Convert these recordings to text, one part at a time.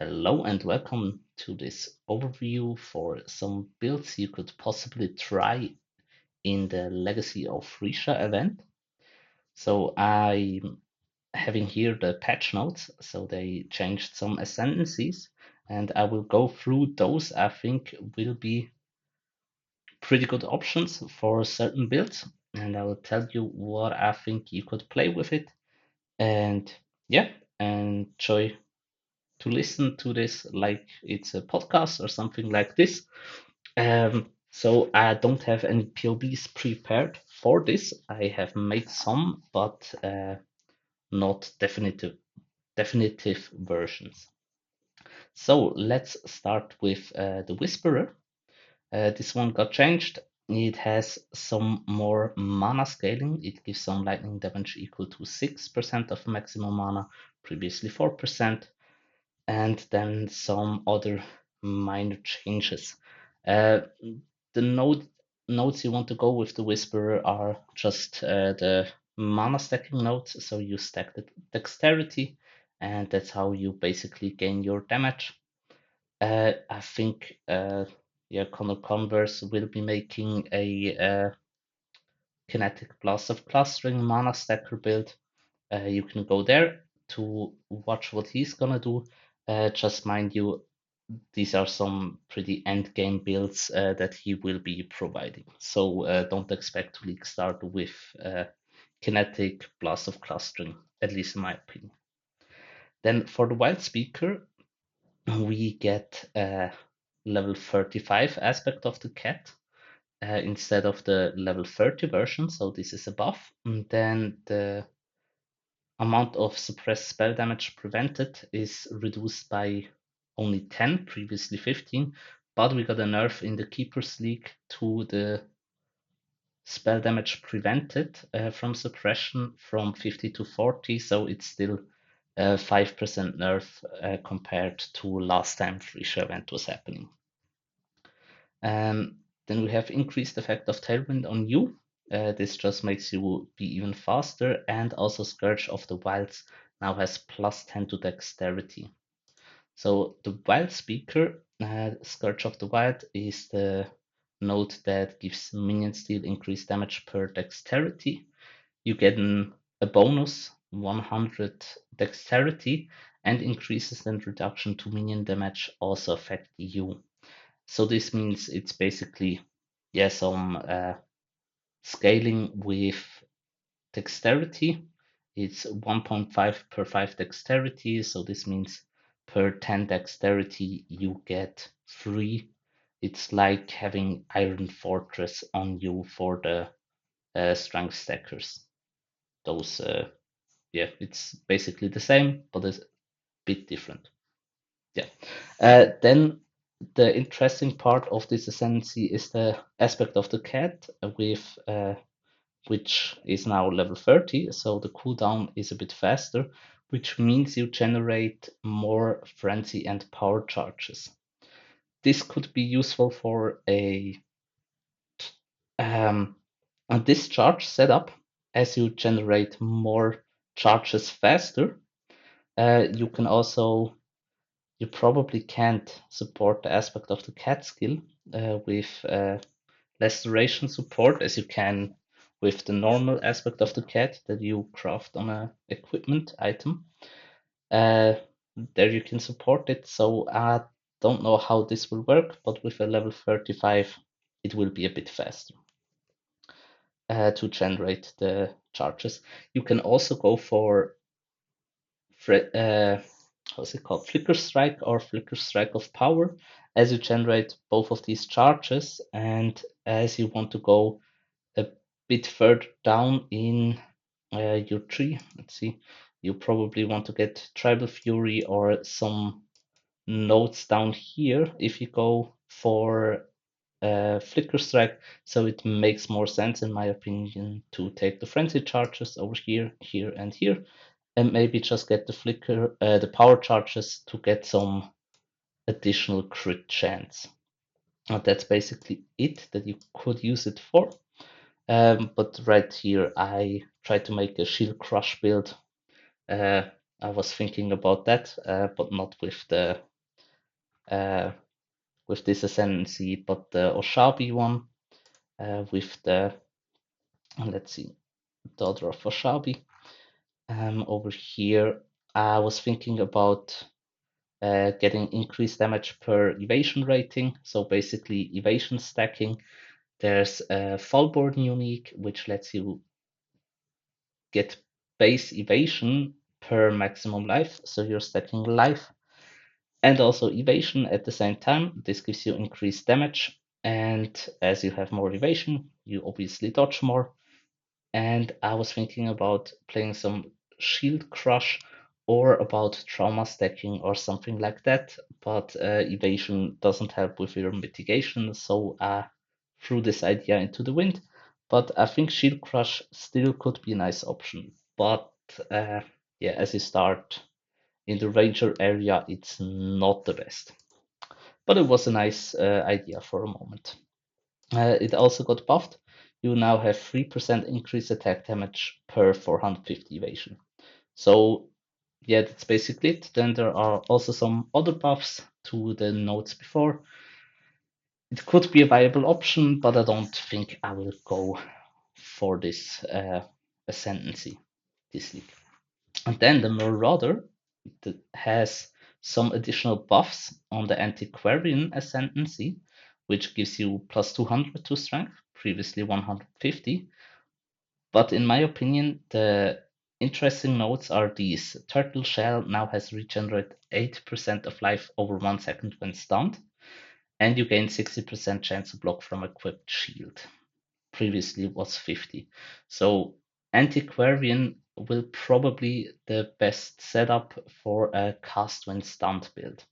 Hello and welcome to this overview for some builds you could possibly try in the Legacy of Phrecia event. So I'm having here the patch notes, so they changed some ascendancies, and I will go through those I think will be pretty good options for certain builds, and I will tell you what I think you could play with it. And yeah, enjoy to listen to this like it's a podcast or something like this. So I don't have any POBs prepared for this. I have made some, but not definitive versions. So let's start with the Whisperer. This one got changed. It has some more mana scaling. It gives some lightning damage equal to 6% of maximum mana, previously 4%. And then some other minor changes. Uh, the nodes you want to go with the Whisperer are just the mana stacking nodes. So you stack the dexterity, and that's how you basically gain your damage. I think yeah, Connor Converse will be making a kinetic blast of clustering mana stacker build. You can go there to watch what he's gonna do. Just mind you, these are some pretty end game builds that he will be providing. So don't expect to league start with kinetic blast of clustering, at least in my opinion. Then for the wild speaker, we get level 35 aspect of the cat instead of the level 30 version. So this is a buff. And then the amount of suppressed spell damage prevented is reduced by only 10, previously 15, but we got a nerf in the Keepers League to the spell damage prevented from suppression from 50 to 40, so it's still 5% nerf compared to last time Phrecia event was happening. Then we have increased effect of Tailwind on you. This just makes you be even faster, and also Scourge of the Wilds now has plus 10 to dexterity. So the Wild Speaker, Scourge of the Wild, is the node that gives minions deal increased damage per dexterity. You get a bonus 100 dexterity, and increases and reduction to minion damage also affect you. So this means it's basically, yeah, some scaling with dexterity. It's 1.5 per 5 dexterity, so this means per 10 dexterity you get 3. It's like having Iron Fortress on you for the strength stackers. Those, yeah, it's basically the same, but it's a bit different. Yeah. Then the interesting part of this ascendancy is the aspect of the cat with which is now level 30, so the cooldown is a bit faster, which means you generate more frenzy and power charges. This could be useful for a discharge setup. As you generate more charges faster, you can also you probably can't support the aspect of the cat skill with less duration support as you can with the normal aspect of the cat that you craft on a equipment item. Uh, there you can support it. So I don't know how this will work, but with a level 35, it will be a bit faster to generate the charges. You can also go for how's it called? Flicker Strike or Flicker Strike of Power as you generate both of these charges, and as you want to go a bit further down in your tree, let's see, you probably want to get Tribal Fury or some nodes down here if you go for Flicker Strike, so it makes more sense in my opinion to take the Frenzy charges over here, here, and here, and maybe just get the power charges to get some additional crit chance. That's basically it that you could use it for. But right here, I tried to make a shield crush build. I was thinking about that, but not with the uh, with this ascendancy, but the Oshabi one with the, let's see, daughter of Oshabi. Over here, I was thinking about getting increased damage per evasion rating. So basically, evasion stacking. There's a Fallborn unique, which lets you get base evasion per maximum life. So you're stacking life and also evasion at the same time. This gives you increased damage. And as you have more evasion, you obviously dodge more. And I was thinking about playing some Shield Crush or about trauma stacking or something like that, but evasion doesn't help with your mitigation, so I threw this idea into the wind. But I think Shield Crush still could be a nice option. But yeah, as you start in the Ranger area, it's not the best. But it was a nice idea for a moment. It also got buffed. You now have 3% increased attack damage per 450 evasion. So yeah, that's basically it. Then there are also some other buffs to the nodes before. It could be a viable option, but I don't think I will go for this ascendancy this league. And then the Marauder that has some additional buffs on the Antiquarian Ascendancy, which gives you plus 200 to strength, previously 150. But in my opinion, the interesting notes are these. Turtle Shell now has regenerate 8% of life over 1 second when stunned, and you gain 60% chance to block from equipped shield. Previously was 50. So Antiquarian will probably the best setup for a cast when stunned build.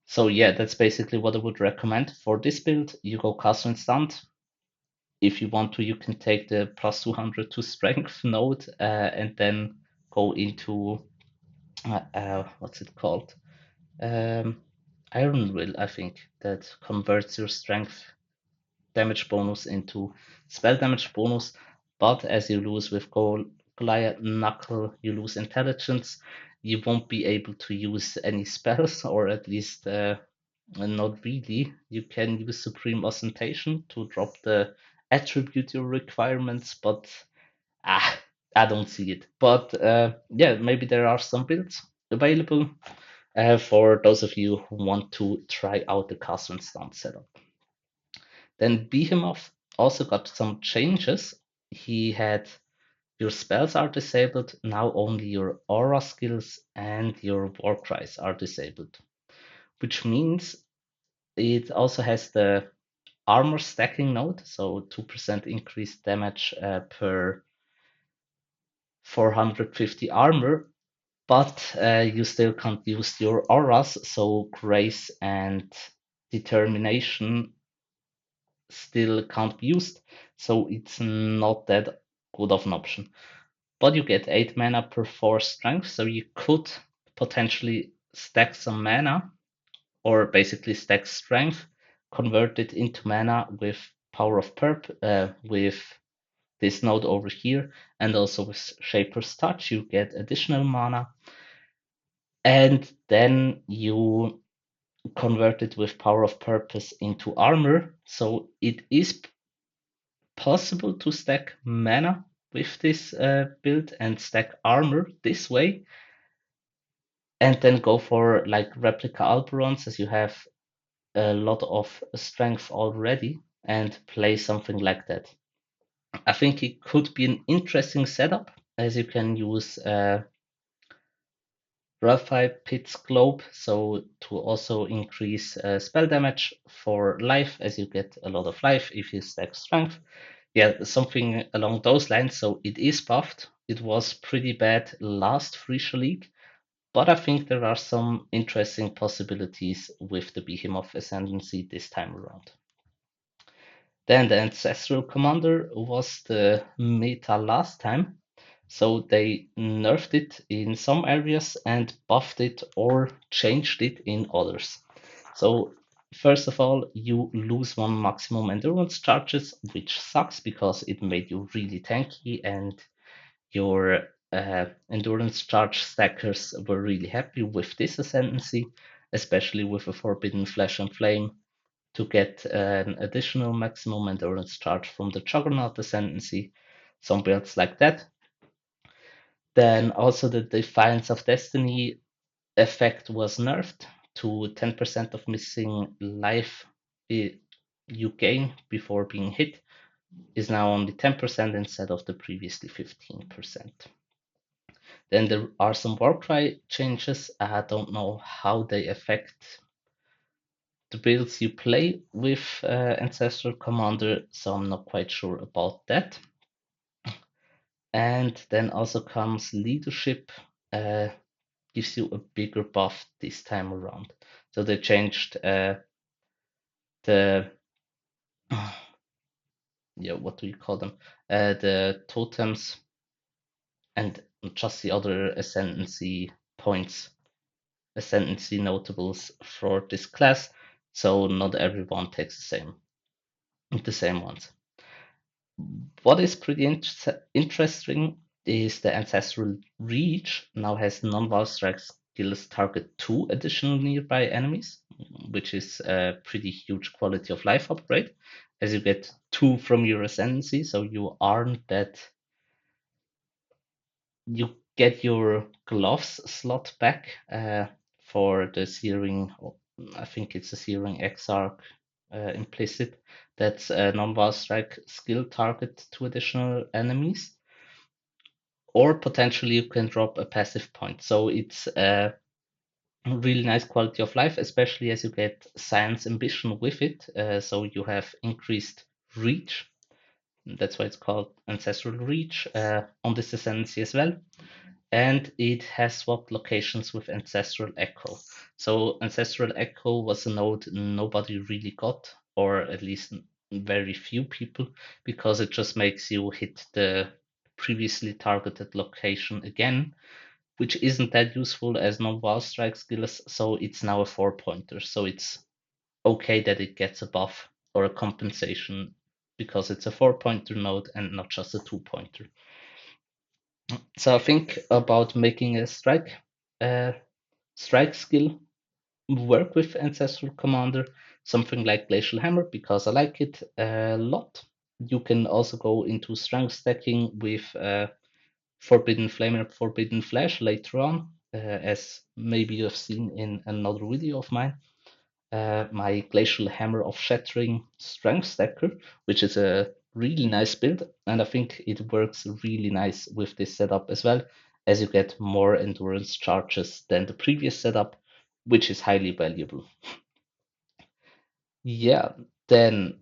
So yeah, that's basically what I would recommend for this build. You go cast when stunned. If you want to, you can take the plus 200 to strength node and then go into what's it called? Iron Will, I think, that converts your strength damage bonus into spell damage bonus. But as you lose with Goliath Knuckle, you lose intelligence. You won't be able to use any spells, or at least not really. You can use Supreme Ostentation to drop the attribute requirements, but ah, I don't see it. But yeah, maybe there are some builds available for those of you who want to try out the cast and stun setup. Then Behemoth also got some changes. He had your spells are disabled, now only your aura skills and your war cries are disabled, which means it also has the armor stacking node, so 2% increased damage per 450 armor, but you still can't use your auras, so grace and determination still can't be used, so it's not that good of an option. But you get 8 mana per 4 strength, so you could potentially stack some mana, or basically stack strength, convert it into mana with Power of Perp, with this node over here, and also with Shaper's Touch, you get additional mana. And then you convert it with Power of Purpose into armor. So it is possible to stack mana with this build and stack armor this way, and then go for like replica Alberons as you have a lot of strength already and play something like that. I think it could be an interesting setup as you can use Ralphie Pit's Globe, so to also increase spell damage for life as you get a lot of life if you stack strength. Yeah, something along those lines. So it is buffed. It was pretty bad last Phrecia League, but I think there are some interesting possibilities with the Behemoth Ascendancy this time around. Then the Ancestral Commander was the meta last time, so they nerfed it in some areas and buffed it or changed it in others. So first of all, you lose 1 maximum endurance charges, which sucks because it made you really tanky and your endurance charge stackers were really happy with this ascendancy. especially with a Forbidden Flesh and Flame, to get an additional maximum endurance charge from the Juggernaut Ascendancy, some builds like that. Then also the Defiance of Destiny effect was nerfed to 10% of missing life you gain before being hit is now only 10% instead of the previously 15%. Then there are some Warcry changes. I don't know how they affect the builds you play with Ancestral Commander, so I'm not quite sure about that. And then also comes Leadership, gives you a bigger buff this time around. So they changed the yeah, what do you call them? The totems and just the other ascendancy points, ascendancy notables for this class. So not everyone takes the same ones. What is pretty interesting is the Ancestral Reach now has non-Vow Strike skills target 2 additional nearby enemies, which is a pretty huge quality of life upgrade, as you get 2 from your Ascendancy, so you aren't that. You get your gloves slot back for the Searing, I think it's a Searing Exarch implicit. That's a non-Vow Strike skill target 2 additional enemies. Or potentially you can drop a passive point. So it's a really nice quality of life, especially as you get Science Ambition with it. So you have increased reach. That's why it's called Ancestral Reach on this Ascendancy as well. And it has swapped locations with Ancestral Echo. So Ancestral Echo was a node nobody really got, or at least very few people, because it just makes you hit the previously targeted location again, which isn't that useful as non-Vow Strike skills, so it's now a 4-pointer. So it's okay that it gets a buff or a compensation because it's a 4-pointer node and not just a 2-pointer. So I think about making a strike skill work with Ancestral Commander, something like Glacial Hammer, because I like it a lot. You can also go into strength stacking with Forbidden Flame and Forbidden Flash later on, as maybe you have seen in another video of mine. My Glacial Hammer of Shattering Strength Stacker, which is a really nice build, and I think it works really nice with this setup as well, as you get more endurance charges than the previous setup, which is highly valuable. Yeah, then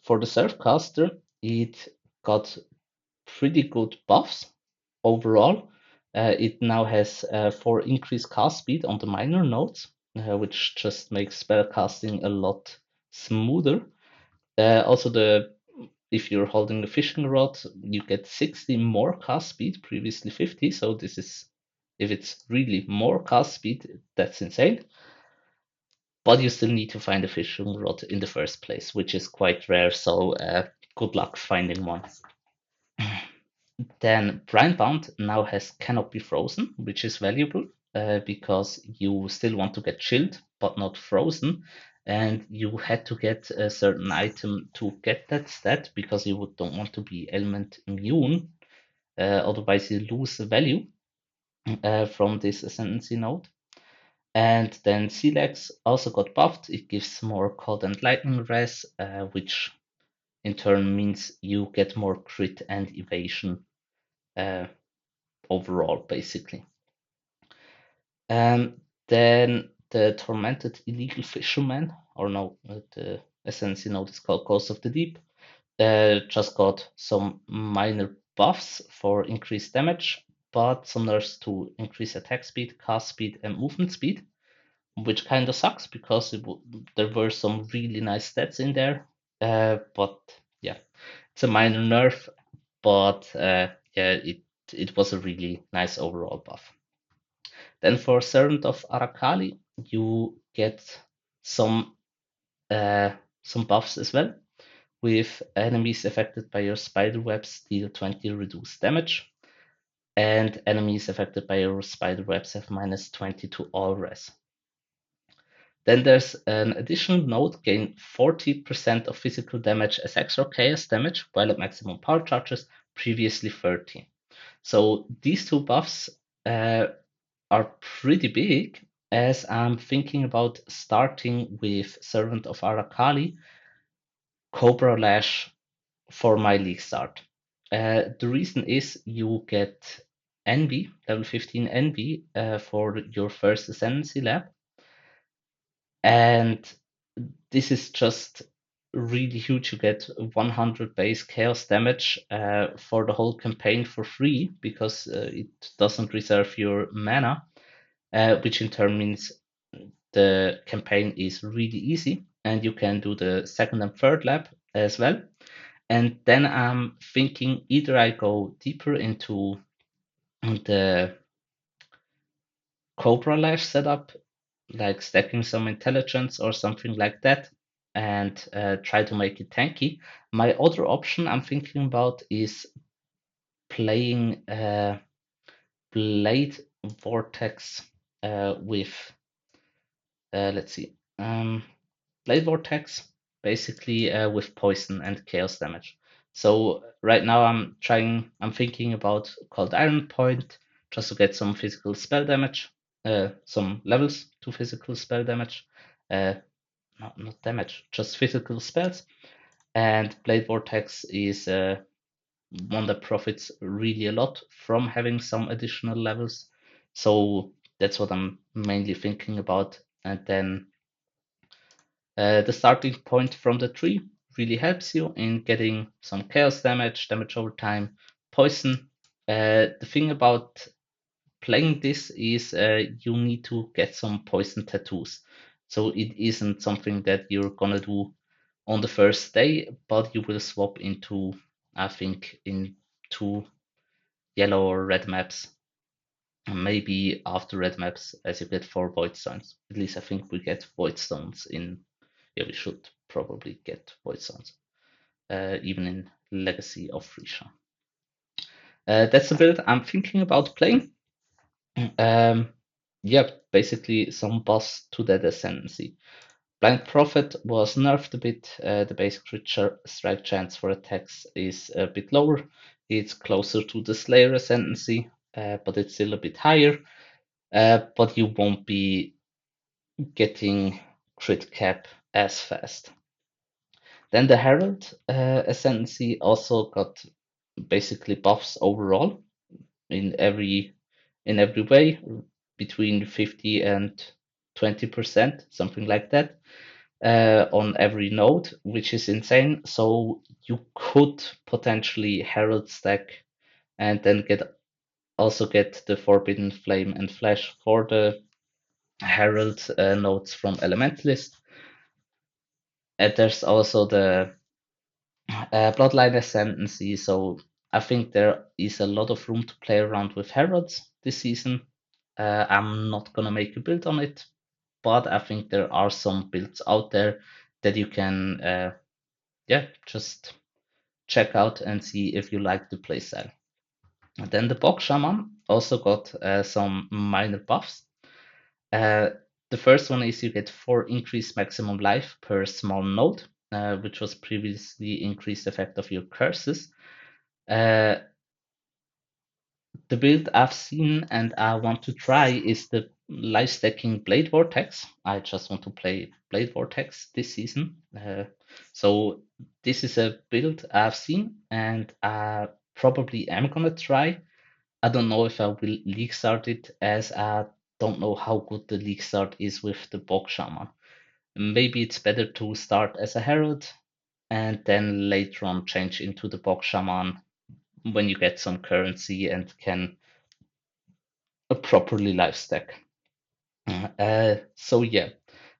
for the Surfcaster, it got pretty good buffs overall. It now has 4 increased cast speed on the minor nodes, which just makes spellcasting a lot smoother. Also, if you're holding a fishing rod, you get 60 more cast speed, previously 50. So this is, if it's really more cast speed, that's insane. But you still need to find a fishing rod in the first place, which is quite rare. So good luck finding one. Then Brandbound now has Cannot Be Frozen, which is valuable because you still want to get chilled but not frozen. And you had to get a certain item to get that stat because you don't want to be element immune. Otherwise, you lose the value from this ascendancy node. And then Silex also got buffed. It gives more cold and lightning res, which in turn means you get more crit and evasion overall, basically. Then the Tormented Illegal Fisherman, or no, the Ascendancy node is called Ghost of the Deep, just got some minor buffs for increased damage, but some nerfs to increase attack speed, cast speed, and movement speed, which kind of sucks because there were some really nice stats in there. But yeah, it's a minor nerf, but yeah, it was a really nice overall buff. Then for Servant of Arakali, you get some some buffs as well. With enemies affected by your spider webs deal 20 reduced damage, and enemies affected by your spider webs have minus 20 to all res. Then there's an additional node, gain 40% of physical damage as extra chaos damage while at maximum power charges, previously 30. So these two buffs are pretty big, as I'm thinking about starting with Servant of Arakali, Cobra Lash for my league start. The reason is you get Envy, level 15 Envy, for your first Ascendancy lab. And this is just really huge. You get 100 base chaos damage for the whole campaign for free because it doesn't reserve your mana, which in turn means the campaign is really easy and you can do the second and third lab as well. And then I'm thinking either I go deeper into the Cobra Lash setup, like stacking some intelligence or something like that, and try to make it tanky. My other option I'm thinking about is playing Blade Vortex with, let's see, Blade Vortex basically with poison and chaos damage. So right now I'm thinking about Cold Iron Point just to get some physical spell damage, some levels to physical spell damage, uh, not damage, just physical spells. And Blade Vortex is one that profits really a lot from having some additional levels. So that's what I'm mainly thinking about. And then the starting point from the tree really helps you in getting some chaos damage, damage over time, poison. The thing about playing this is you need to get some poison tattoos. So it isn't something that you're gonna do on the first day, but you will swap into, I think, in 2 yellow or red maps. And maybe after red maps, as you get 4 void stones. At least I think we get void stones in. Yeah, we should probably get void stones, even in Legacy of Phrecia. That's the build I'm thinking about playing. Um, yeah, basically some boss to that ascendancy. Blind Prophet was nerfed a bit. The base creature strike chance for attacks is a bit lower. It's closer to the Slayer ascendancy, but it's still a bit higher. But you won't be getting crit cap as fast. Then the Herald ascendancy also got basically buffs overall in every way, between 50 and 20%, something like that, on every node, which is insane. So you could potentially Herald stack and then get the Forbidden Flame and Flash for the Herald nodes from Elementalist. And there's also the Bloodline Ascendancy, so I think there is a lot of room to play around with Heralds this season. I'm not gonna make a build on it, but I think there are some builds out there that you can, just check out and see if you like the playstyle. And then the Bog Shaman also got some minor buffs. Uh, the first one is you get 4 increased maximum life per small node, which was previously increased effect of your curses. Uh, the build I've seen and I want to try is the life stacking Blade Vortex. I just want to play Blade Vortex this season. So this is a build I've seen and I probably am gonna try. I don't know if I will league start it, as I don't know how good the league start is with the Bog Shaman. Maybe it's better to start as a Herald and then later on change into the Bog Shaman when you get some currency and can properly life stack. So yeah,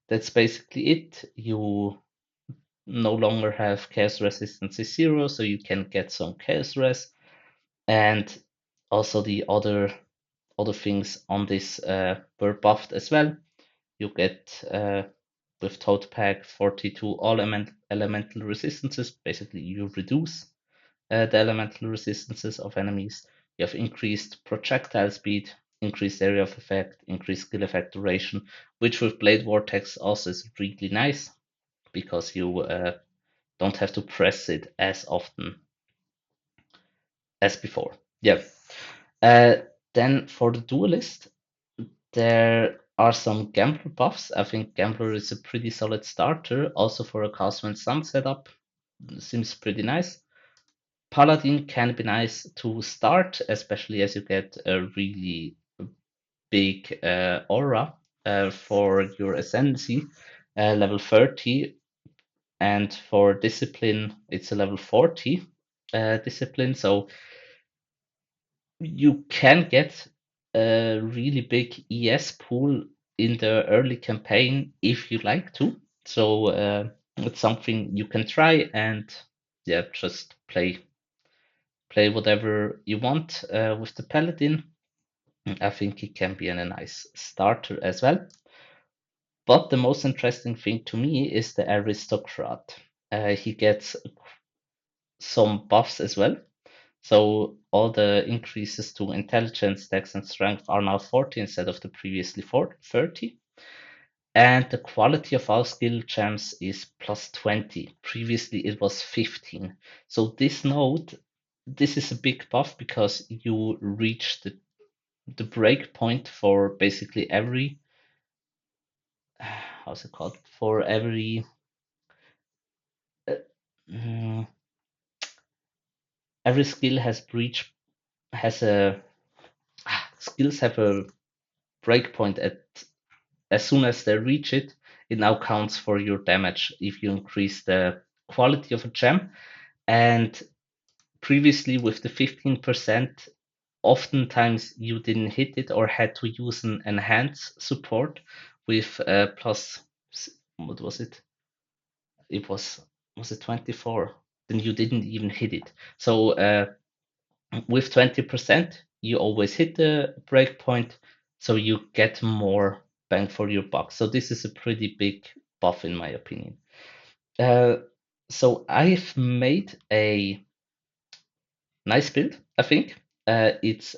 that's basically it. You no longer have chaos resistance is 0, so you can get some chaos res, and also the other things on this were buffed as well. You get with Toad Pack 42 all elemental resistances. Basically, you reduce the elemental resistances of enemies. You have increased projectile speed, increased area of effect, increased skill effect duration, which with Blade Vortex also is really nice because you don't have to press it as often as before. Yeah. Uh, then for the duelist, there are some Gambler buffs. I think Gambler is a pretty solid starter. Also for a Cast When Sun setup, seems pretty nice. Paladin can be nice to start, especially as you get a really big aura for your Ascendancy, level 30. And for Discipline, it's a level 40 discipline. So you can get a really big ES pool in the early campaign if you like to. So it's something you can try and yeah, just play whatever you want with the Paladin. I think it can be a nice starter as well. But the most interesting thing to me is the Aristocrat. He gets some buffs as well. So all the increases to intelligence, dex, and strength are now 40 instead of the previously 30. And the quality of our skill gems is plus 20. Previously it was 15. So this node, this is a big buff because you reach the break point for basically every how's it called? For uh, mm, every skill has a skills have a breakpoint at as soon as they reach it, it now counts for your damage if you increase the quality of a gem. And previously, with the 15%, oftentimes you didn't hit it or had to use an enhance support with plus, what was it? It was it 24? Then you didn't even hit it. So with 20%, you always hit the breakpoint, so you get more bang for your buck. So this is a pretty big buff in my opinion. Uh, so I've made a nice build, I think. It's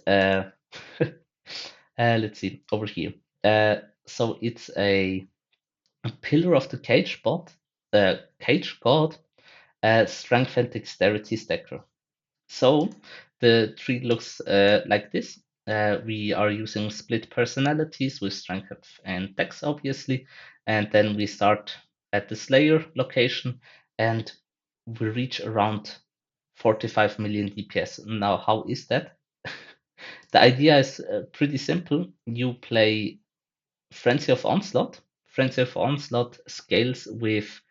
let's see over here. So it's a Pillar of the Cage bot, Cage God, Strength and Dexterity stacker. So the tree looks like this. We are using split personalities with strength and dex, obviously, and then we start at the Slayer location, and we reach around 45 million DPS. Now, how is that? The idea is pretty simple. You play Frenzy of Onslaught. Frenzy of Onslaught scales with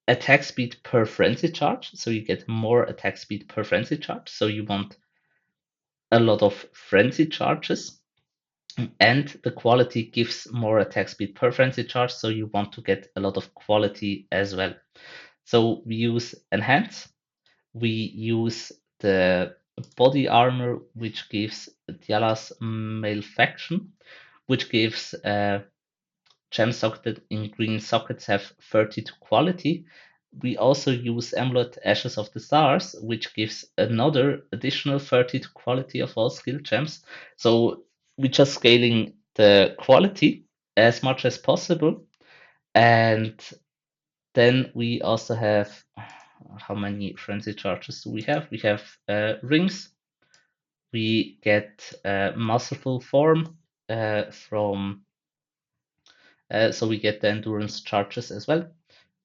attack speed per frenzy charge, so you get more attack speed per frenzy charge. So you want a lot of frenzy charges, and the quality gives more attack speed per frenzy charge, so you want to get a lot of quality as well. So we use enhance, we use the body armor, which gives Diala's Malefaction, which gives gem socket in green sockets have 30 to quality. We also use Amulet Ashes of the Stars, which gives another additional 30 to quality of all skill gems. So we're just scaling the quality as much as possible. And then we also have how many frenzy charges do we have? We have rings. We get masterful form from so we get the endurance charges as well.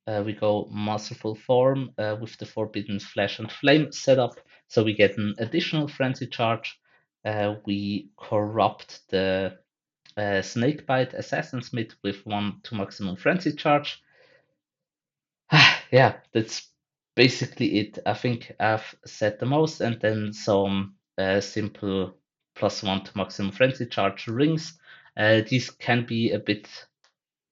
We go masterful form with the forbidden flesh and flame setup, so we get an additional frenzy charge. We corrupt the snakebite assassin smith with 1 to maximum frenzy charge. Yeah, that's basically it. I think I've said the most, and then some simple +1 to maximum frenzy charge rings. These can be a bit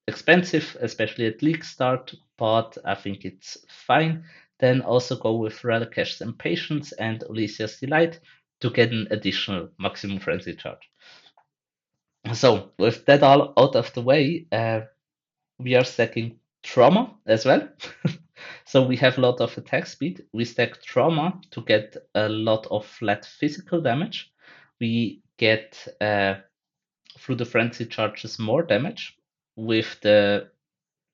expensive, especially at league start, but I think it's fine. Then also go with Relicash's Impatience and Olesia's Delight to get an additional maximum frenzy charge. So with that all out of the way, we are stacking Trauma as well. So we have a lot of attack speed. We stack Trauma to get a lot of flat physical damage. We get through the frenzy charges more damage. With the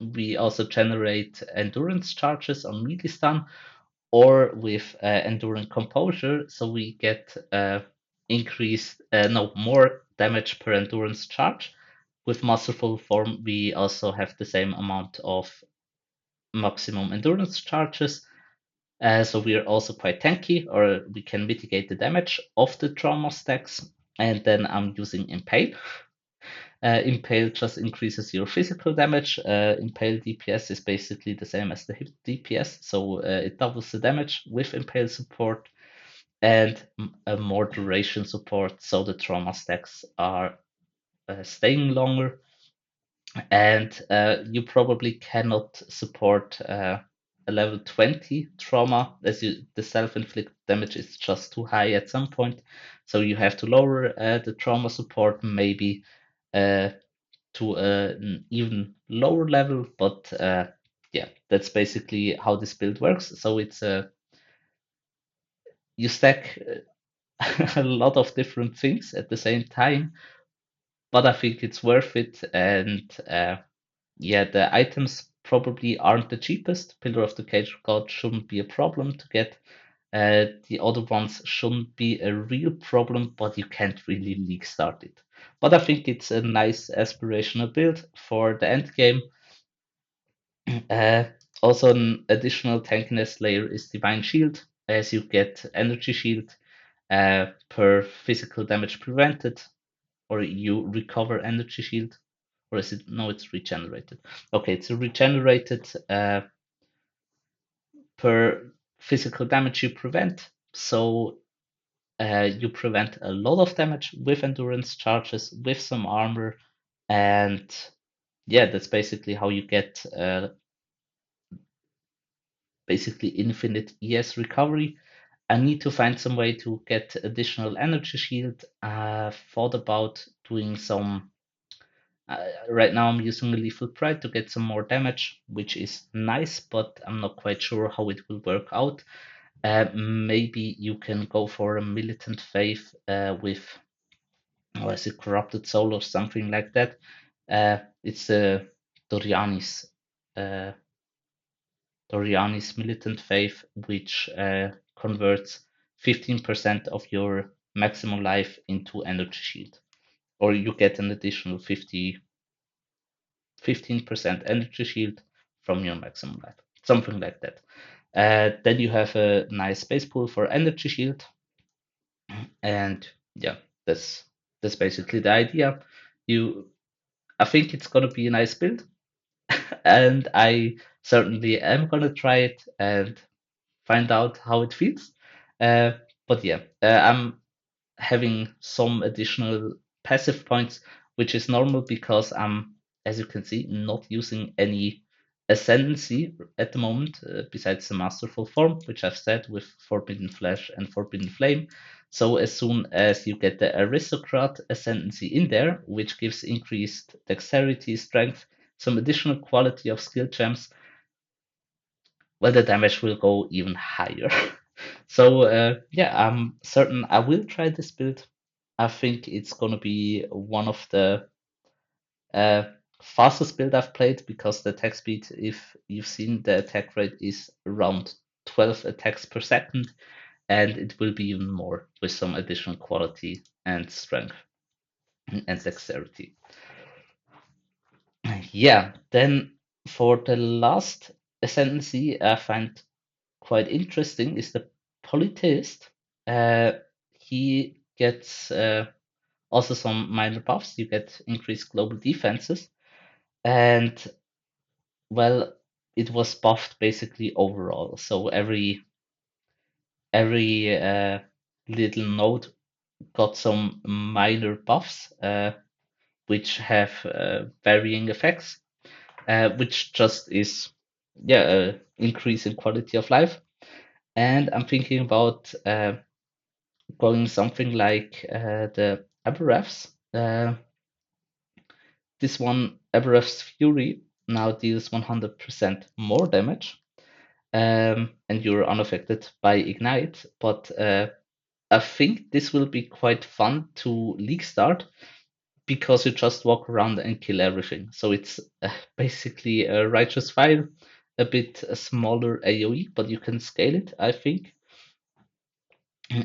we also generate endurance charges on melee stun, or with enduring composure, so we get increased no more damage per endurance charge. With masterful form, we also have the same amount of maximum endurance charges. So we are also quite tanky, or we can mitigate the damage of the trauma stacks. And then I'm using Impale. Impale just increases your physical damage. Impale DPS is basically the same as the hit DPS, so it doubles the damage with Impale support and a more duration support, so the trauma stacks are staying longer. And you probably cannot support a level 20 trauma, as the self-inflicted damage is just too high at some point. So you have to lower the trauma support maybe uh, to an even lower level. But yeah, that's basically how this build works. So it's you stack a lot of different things at the same time, but I think it's worth it. And yeah, the items probably aren't the cheapest. Pillar of the Cage God shouldn't be a problem to get. The other ones shouldn't be a real problem, but you can't really league start it. But I think it's a nice aspirational build for the end game. Uh, Also, an additional tankiness layer is Divine Shield, as you get Energy Shield per physical damage prevented, or you recover Energy Shield. Or is it? No, it's regenerated. Okay, it's regenerated per physical damage you prevent. So you prevent a lot of damage with endurance charges, with some armor, and yeah, that's basically how you get basically infinite ES recovery. I need to find some way to get additional energy shield. Thought about doing some. Right now, I'm using a lethal pride to get some more damage, which is nice, but I'm not quite sure how it will work out. Maybe you can go for a militant faith with, or is it corrupted soul or something like that? It's a Dorianis. Uh, Doriani's militant faith, which converts 15% of your maximum life into energy shield, or you get an additional 15% energy shield from your maximum life, something like that. Then you have a nice base pool for energy shield, and yeah, that's basically the idea. You, I think it's gonna be a nice build, and I certainly am gonna try it and find out how it feels. Uh, but yeah, I'm having some additional passive points, which is normal because I'm, as you can see, not using any ascendancy at the moment, besides the masterful form, which I've said with Forbidden Flesh and Forbidden Flame. So as soon as you get the aristocrat ascendancy in there, which gives increased dexterity, strength, some additional quality of skill gems, well, the damage will go even higher. So yeah, I'm certain I will try this build. I think it's gonna be one of the uh, fastest build I've played, because the attack speed, if you've seen, the attack rate is around 12 attacks per second, and it will be even more with some additional quality and strength and dexterity. Yeah, then for the last ascendancy, I find quite interesting is the Polytheist. Uh, he gets also some minor buffs. You get increased global defenses, and well, it was buffed basically overall. So every little node got some minor buffs, which have varying effects, which just is yeah, increase in quality of life. And I'm thinking about going something like the Aberraths. This one, Aberrath's Fury, now deals 100% more damage, and you're unaffected by Ignite. But I think this will be quite fun to league start because you just walk around and kill everything. So it's basically a righteous fire, a bit smaller AoE, but you can scale it, I think.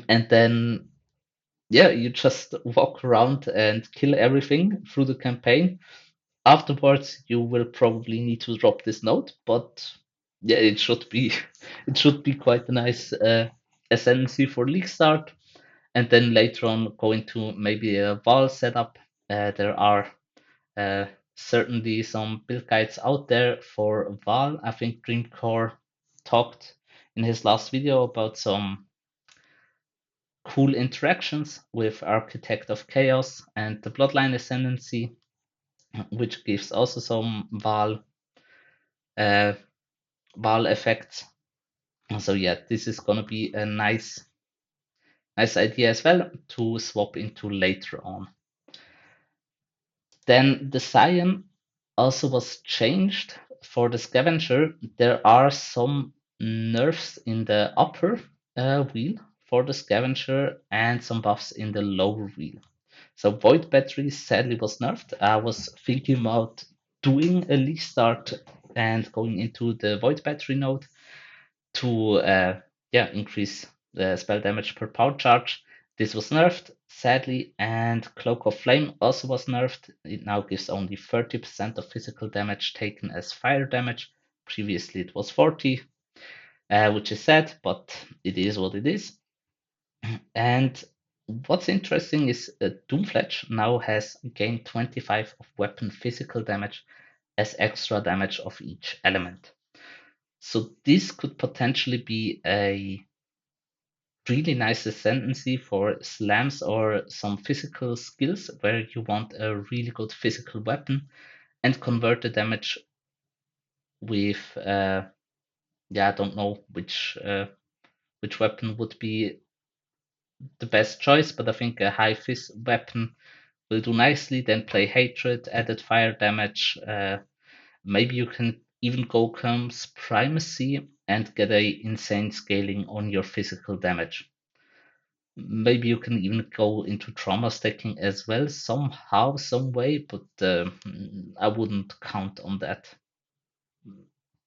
And then, yeah, you just walk around and kill everything through the campaign. Afterwards, you will probably need to drop this node, but yeah, it should be it should be quite a nice ascendancy for league start. And then later on, go into maybe a Val setup. There are uh, certainly some build guides out there for Val. I think Dreamcore talked in his last video about some cool interactions with Architect of Chaos and the Bloodline Ascendancy, which gives also some uh, Val effects. So yeah, this is gonna be a nice idea as well to swap into later on. Then the Scion also was changed for the Scavenger. There are some nerfs in the upper wheel for the Scavenger and some buffs in the lower wheel. So Void Battery sadly was nerfed. I was thinking about doing a league start and going into the Void Battery node to increase the spell damage per power charge. This was nerfed, sadly, and Cloak of Flame also was nerfed. It now gives only 30% of physical damage taken as fire damage. Previously it was 40, which is sad, but it is what it is. And what's interesting is Doomfletch now has gained 25 of weapon physical damage as extra damage of each element. So this could potentially be a really nice ascendancy for slams or some physical skills where you want a really good physical weapon and convert the damage with I don't know which weapon would be the best choice, but I think a high phys weapon will do nicely. Then play hatred, added fire damage. Maybe you can even go comes primacy and get a insane scaling on your physical damage. Maybe you can even go into trauma stacking as well, somehow, some way, but I wouldn't count on that.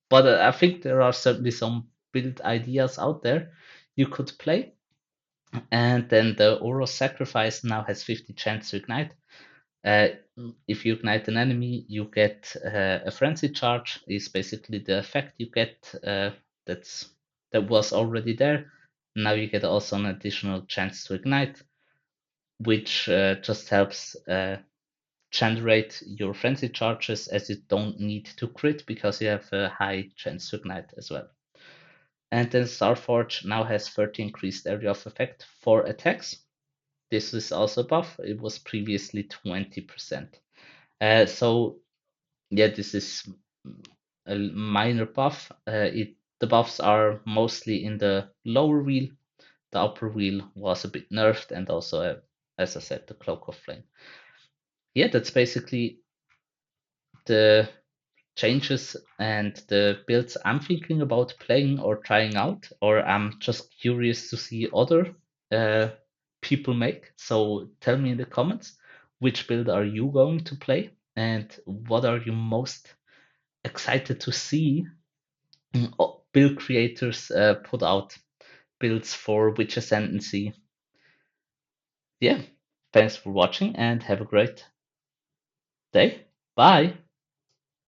But I think there are certainly some build ideas out there you could play. And then the Oro Sacrifice now has 50 chance to ignite. Uh, if you ignite an enemy, you get a frenzy charge. Is basically the effect you get that was already there. Now you get also an additional chance to ignite, which just helps generate your frenzy charges as you don't need to crit because you have a high chance to ignite as well. And then Starforge now has 30 increased area of effect for attacks. This is also a buff. It was previously 20%. So yeah, this is a minor buff. The buffs are mostly in the lower wheel. The upper wheel was a bit nerfed, and also, as I said, the Cloak of Flame. Yeah, that's basically the changes and the builds I'm thinking about playing or trying out, or I'm just curious to see other uh, people make. So tell me in the comments, which build are you going to play, and what are you most excited to see build creators put out builds for which ascendancy. Yeah, thanks for watching and have a great day. Bye.